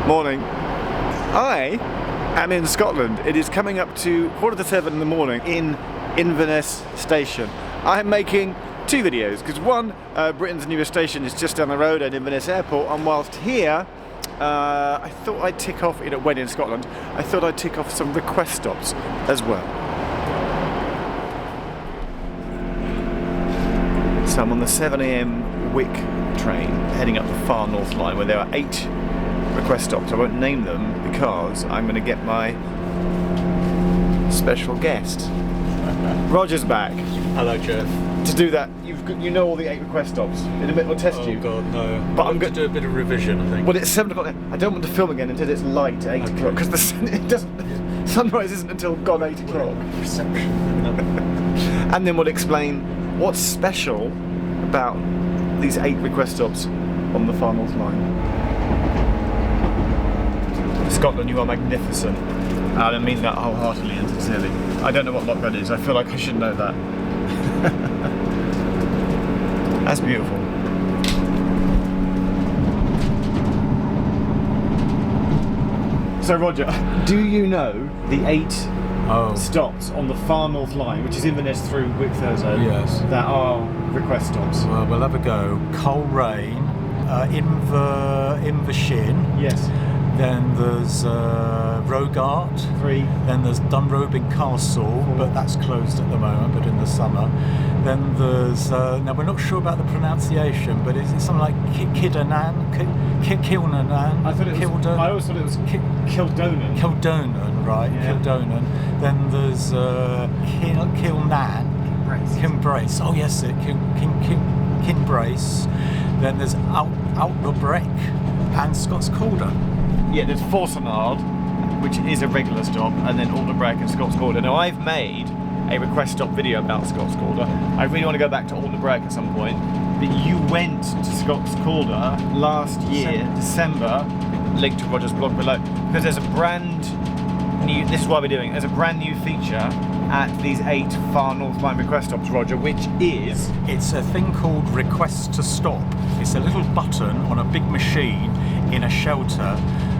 Morning. I am in Scotland. It is coming up to 7:15 in the morning in Inverness Station. I'm making two videos because one, Britain's newest station is just down the road at Inverness Airport, and whilst here, I thought I'd tick off, when in Scotland, I thought I'd tick off some request stops as well. So I'm on the 7 AM Wick train heading up the far north line where there are 8 request stops. I won't name them because I'm going to get my special guest. Roger's back. Hello, Jeff. To do that, you know all the 8 request stops. In a minute we'll test you. Oh God, no. But I'm going to do a bit of revision, I think. Well, it's 7 o'clock. I don't want to film again until it's light at 8 o'clock because sunrise isn't until gone 8 o'clock. Reception. And then we'll explain what's special about these 8 request stops on the far north line. Scotland, you are magnificent. I don't mean that wholeheartedly and sincerely. I don't know what lock that is. I feel like I should know that. That's beautiful. So Roger, do you know the 8 stops on the far north line, which is Inverness through Wick Thurso, Yes. that are request stops? Well, we'll have a go. Coleraine, Invershin. Yes. Then there's Rogart. 3. Then there's Dunrobin Castle, but that's closed at the moment, but in the summer. Then there's, now we're not sure about the pronunciation, but is it something like Kildonan? Kildonan? I always thought it was Kildonan. Kildonan, right, Yeah. Kildonan. Then there's Kilnan. Kinbrace. Oh yes, Kinbrace. Then there's Outlobrek and Scots Calder. Yeah, there's Forsonard, which is a regular stop, and then Alderbrek and Scots Calder. Now I've made a request stop video about Scots Calder. I really want to go back to Alderbrek at some point, but you went to Scots Calder last year, December, link to Roger's blog below, because there's a brand new, this is why we're doing, there's a brand new feature at these 8 far north line request stops, Roger, which is... It's a thing called Request to Stop. It's a little button on a big machine in a shelter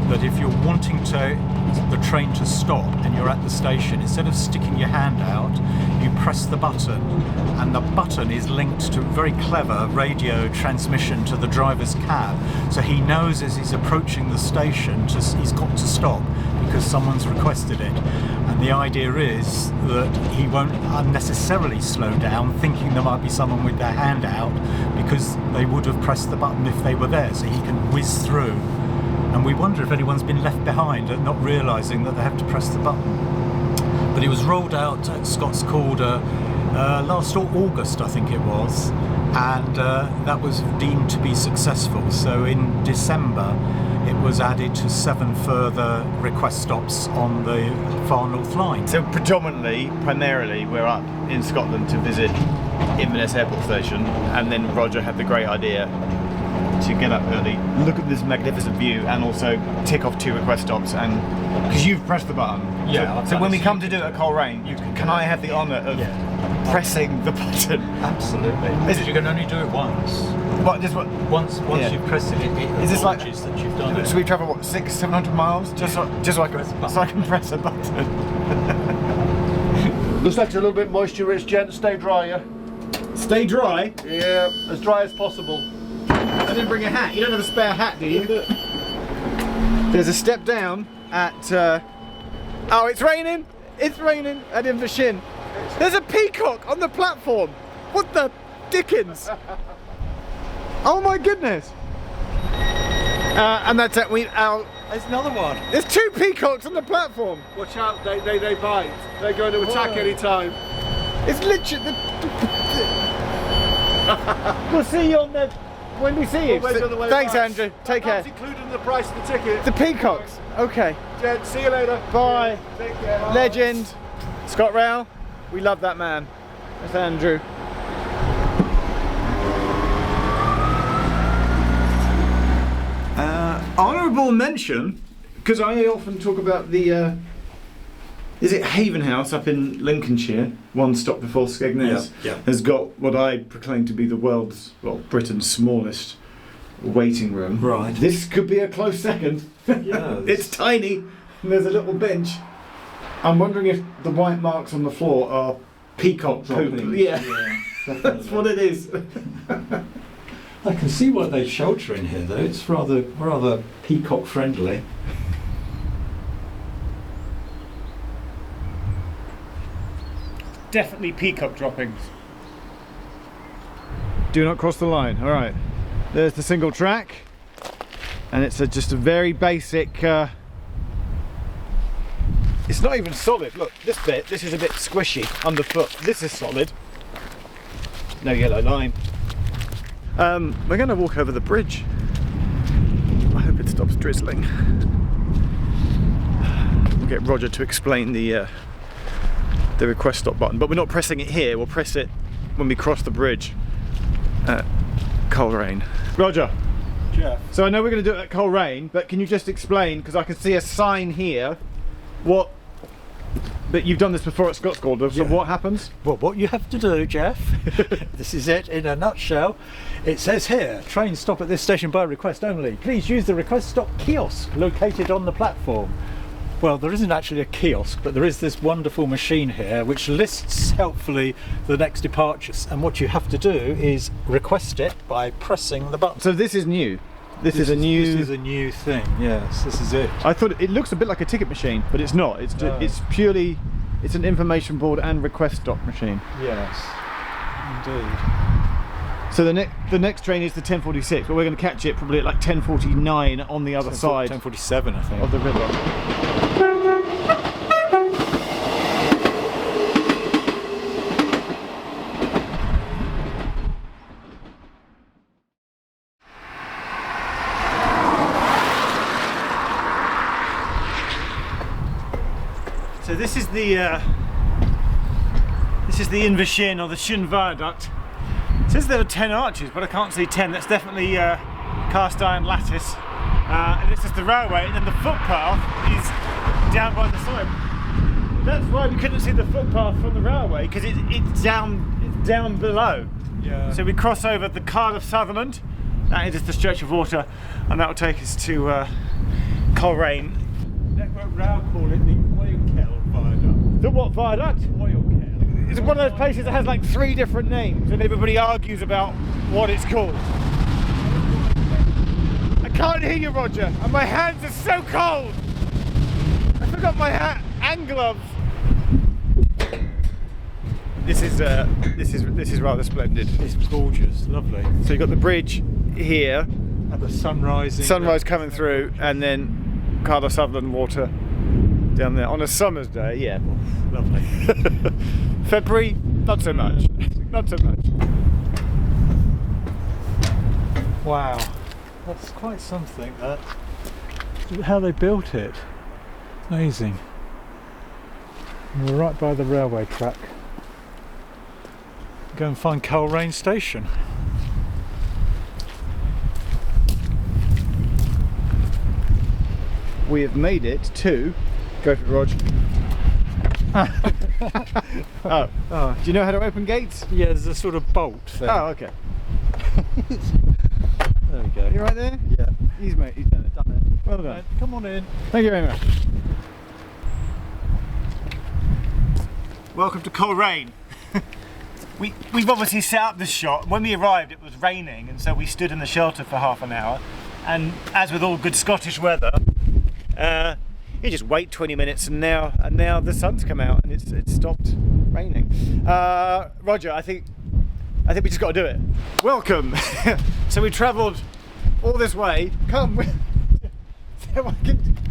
that if you're wanting the train to stop and you're at the station, instead of sticking your hand out, you press the button, and the button is linked to very clever radio transmission to the driver's cab, so he knows as he's approaching the station he's got to stop because someone's requested it. And the idea is that he won't unnecessarily slow down thinking there might be someone with their hand out, because they would have pressed the button if they were there, so he can whiz through. And we wonder if anyone's been left behind and not realising that they have to press the button. But it was rolled out at Scots Calder last August, I think it was, and that was deemed to be successful. So in December it was added to 7 further request stops on the far north line. So primarily, we're up in Scotland to visit Inverness Airport Station, and then Roger had the great idea to get up early, look at this magnificent view, and also tick off 2 request stops, and because you've pressed the button. Yeah. So when we come to do it at Coleraine, can I have the honour of pressing the button? Absolutely. You can only do it once. What? Just what? Once you've pressed it, Is this like? that you've done it. So we travel what, 600-700 miles just so I can press a button. Looks like it's a little bit moisture-rich, gent. Stay dry, yeah? Stay dry. Yeah, as dry as possible. I didn't bring a hat. You don't have a spare hat, do you? There's a step down at... oh, it's raining! It's raining at Invershin. There's a peacock on the platform! What the dickens? Oh my goodness! And that's it. There's another one. There's 2 peacocks on the platform! Watch out, they bite. They're going to attack any time. It's literally... We'll see you on the... when we see you. We'll on the way Thanks, back. Andrew. Take care. That's included in the price of the ticket. The peacocks. Okay. Gent, see you later. Bye. Take care. Bye. Legend. Scott Rowell. We love that man. That's Andrew. Honourable mention, because I often talk about the is it Haven House up in Lincolnshire, one stop before Skegness, Yeah. has got what I proclaim to be the world's, well, Britain's smallest waiting room. Right. This could be a close second. Yeah. It's tiny, and there's a little bench. I'm wondering if the white marks on the floor are peacock poop. Yeah, that's what it is. I can see why they shelter in here, though. It's rather peacock friendly. Definitely peacock droppings. Do not cross the line. All right. There's the single track, and it's just a very basic. It's not even solid. Look, this bit. This is a bit squishy underfoot. This is solid. No yellow line. We're going to walk over the bridge. I hope it stops drizzling. We'll get Roger to explain the request stop button, but we're not pressing it here. We'll press it when we cross the bridge at Coleraine. Roger. Jeff. So I know we're going to do it at Coleraine, but can you just explain, because I can see a sign here, what. But you've done this before at Scots Calder, so Yeah. what happens? Well, what you have to do, Jeff, this is it in a nutshell. It says here, train stop at this station by request only. Please use the request stop kiosk located on the platform. Well, there isn't actually a kiosk, but there is this wonderful machine here which lists helpfully the next departures. And what you have to do is request it by pressing the button. So this is new. This is a new thing. Yes, this is it. I thought it looks a bit like a ticket machine, but it's not. It's No. it's purely, it's an information board and request stop machine. Yes, indeed. So the next train is the 10:46, but we're going to catch it probably at like 10:49 on the other side 10:47, I think. of the river. So this is the Invershin or the Shun Viaduct. It says there are 10 arches, but I can't see 10. That's definitely cast iron lattice. And it's just the railway, and then the footpath is down by the side. That's why we couldn't see the footpath from the railway, because it's down below. Yeah. So we cross over the Cardiff Sutherland. That is just a stretch of water, and that will take us to Coleraine. Network Rail call it the Oilkel Viaduct. The what viaduct? Oilkel. It's one of those places that has like 3 different names, and everybody argues about what it's called. I can't hear you, Roger, and my hands are so cold. I forgot my hat and gloves. This is rather splendid. It's gorgeous, lovely. So you've got the bridge here, And the sunrise. sunrise coming through, and then Cardiff Sutherland water down there on a summer's day. Yeah, Lovely. February, not so much. Not so much. Wow. That's quite something. How they built it. Amazing. And we're right by the railway track. Go and find Coleraine Station. We have made it to. Go for it, Rog. Oh, do you know how to open gates? Yeah, there's a sort of bolt thing. Oh, okay. There we go. You right there? Yeah. He's done it. Done it. Well done. Come on in. Thank you very much. Welcome to Coleraine. We've obviously set up this shot. When we arrived, it was raining, and so we stood in the shelter for half an hour. And as with all good Scottish weather, you just wait 20 minutes, and now the sun's come out and it's stopped raining. Roger, I think we just got to do it. Welcome. So we travelled all this way. Come. So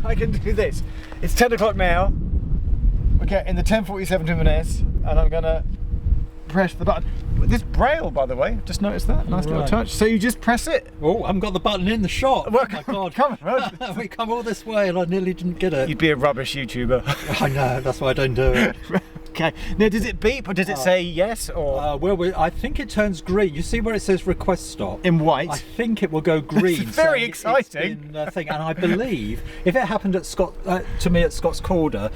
I can do this. It's 10 o'clock now. Okay, in the 10:47 to Inverness, and I'm gonna press the button. This braille, by the way, just noticed that. Nice little Right. touch. So you just press it. Oh, I haven't got the button in the shot. Well, Oh my God. come on. We come all this way and I nearly didn't get it. You'd be a rubbish YouTuber. I know, that's why I don't do it. Okay. Now, does it beep or does it say yes or I think it turns green. You see where it says request stop? in white? I think it will go green. It's very saying exciting. It's been, thing. And I believe if it happened at to me at Scott's Calder,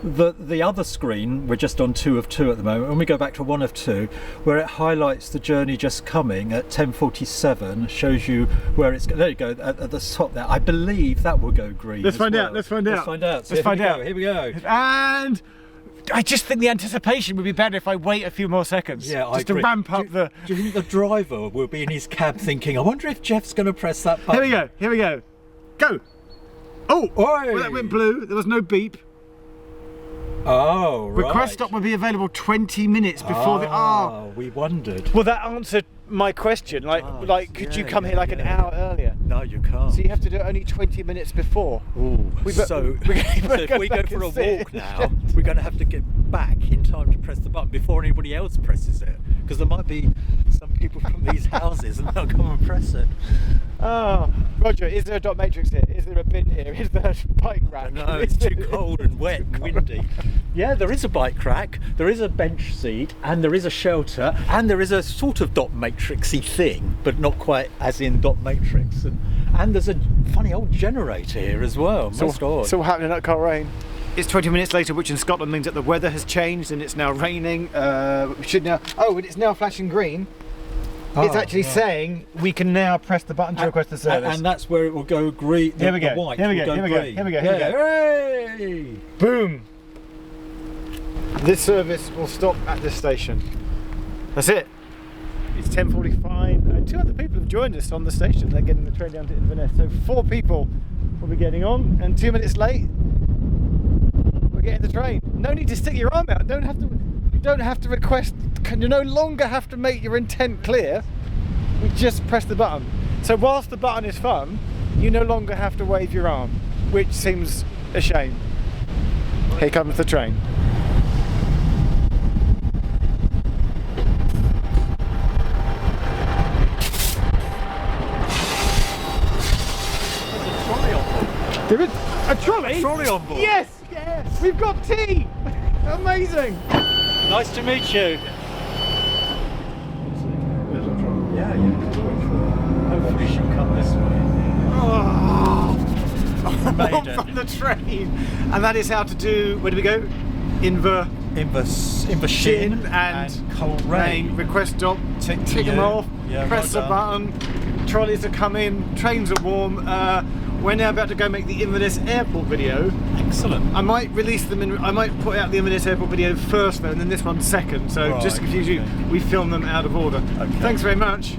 the other screen, we're just on 2 of 2 at the moment, when we go back to 1 of 2, where it highlights the journey just coming at 10:47, shows you where it's, there you go, at the top there. I believe that will go green. Let's as find well. out, let's find out. Let's find out. So Let's find out. Here we go. And I just think the anticipation would be better if I wait a few more seconds. Yeah, I just to agree. ramp up the. Do you think the driver will be in his cab thinking, I wonder if Jeff's going to press that button? Here we go. Go. Oh, Oi. well, that went blue. There was no beep. Oh, right. Request stop will be available 20 minutes before the. Oh. We wondered. Well, that answered my question. Could you come here like an hour earlier? No, you can't. So you have to do it only 20 minutes before. Ooh, So so if we go back for a and see walk it. now, we're going to have to get back in time to press the button before anybody else presses it. Because there might be some people from these houses and they'll come and press it. Oh, Roger, is there a dot matrix here? Is there a bin here? Is there a bike rack? No, it's too cold and wet and windy. Yeah, there is a bike rack, there is a bench seat, and there is a shelter, and there is a sort of dot matrixy thing, but not quite as in dot matrix. And there's a funny old generator here as well. Most odd. It's all happening at Coleraine. It's 20 minutes later, which in Scotland means that the weather has changed and it's now raining. We should now. Oh, and it's now flashing green. It's actually saying we can now press the button to request the service. And that's where it will go green. Here we go. The white Here we will go. Here we go. green. Here we go. Yeah. Here we go. Hooray! Boom! This service will stop at this station. That's it. It's 10:45. 2 other people have joined us on the station. They're getting the train down to Inverness. So 4 people will be getting on, and 2 minutes late, we're getting the train. No need to stick your arm out. You don't have to request. You no longer have to make your intent clear. We just press the button. So whilst the button is fun, you no longer have to wave your arm, which seems a shame. Here comes the train. There is a trolley? Trolley on board. Yes! Yes! We've got tea! Amazing! Nice to meet you. Yeah. Hopefully she'll come this way. Made it. From the train! And that is how to do, where do we go? Invershin and Coleraine. Request stop, tick them off, Yeah, press well the done. button, trolleys are coming, trains are warm. We're now about to go make the Inverness Airport video. Excellent. I might release them I might put out the Inverness Airport video first though, and then this one second. So Right, just to confuse you, okay. we film them out of order. Okay. Thanks very much.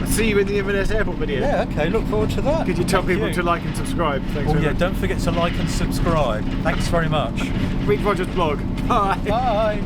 I'll see you in the Inverness Airport video. Yeah, okay, look forward to that. Could you tell Thank people you. to like and subscribe? Thanks Oh very yeah, much. don't forget to like and subscribe. Thanks very much. Read Roger's blog. Bye. Bye.